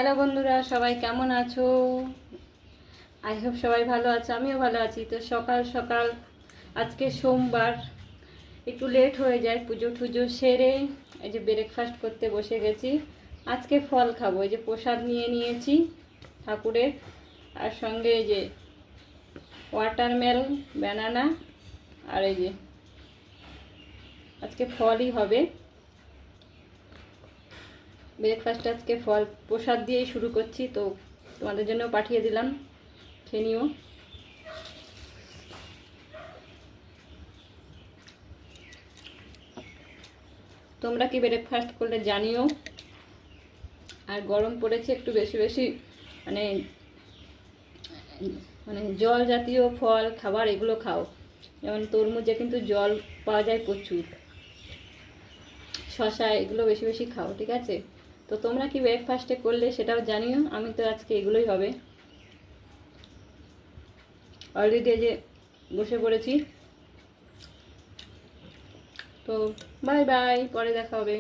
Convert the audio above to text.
Hello বন্ধুরা, সবাই কেমন আছো? আই হোপ সবাই ভালো আছো, আমিও ভালো আছি। তো সকাল সকাল আজকে সোমবার, একটু লেট হয়ে যায়, পুজো টুজো সেরে এই যে ব্রেকফাস্ট করতে বসে গেছি। আজকে ফল খাবো, এই যে প্রসাদ নিয়ে নিয়েছি ঠাকুরের, আর সঙ্গে এই যে ওয়াটারমেলন, ব্যানানা, আর এই যে আজকে ফলই হবে ব্রেকফাস্ট। আজকে ফল প্রসাদ দিয়েই শুরু করছি, তো তোমাদের জন্য পাঠিয়ে দিলাম, খেয়ে নিও। তোমরা কি ব্রেকফাস্ট করলে জানিও। আর গরম পড়েছে, একটু বেশি বেশি মানে মানে জল জাতীয় ফল খাবার এগুলো খাও। যেমন তরমুজে কিন্তু জল পাওয়া যায় প্রচুর, শশা, এগুলো বেশি বেশি খাও, ঠিক আছে? তো তোমরা কি ব্রেকফাস্টে করলে সেটাও জানিও। আমি তো আজকে এগুলোই হবে। অলরেডি যে বসে পড়েছি। তো বাই বাই, পরে দেখা হবে।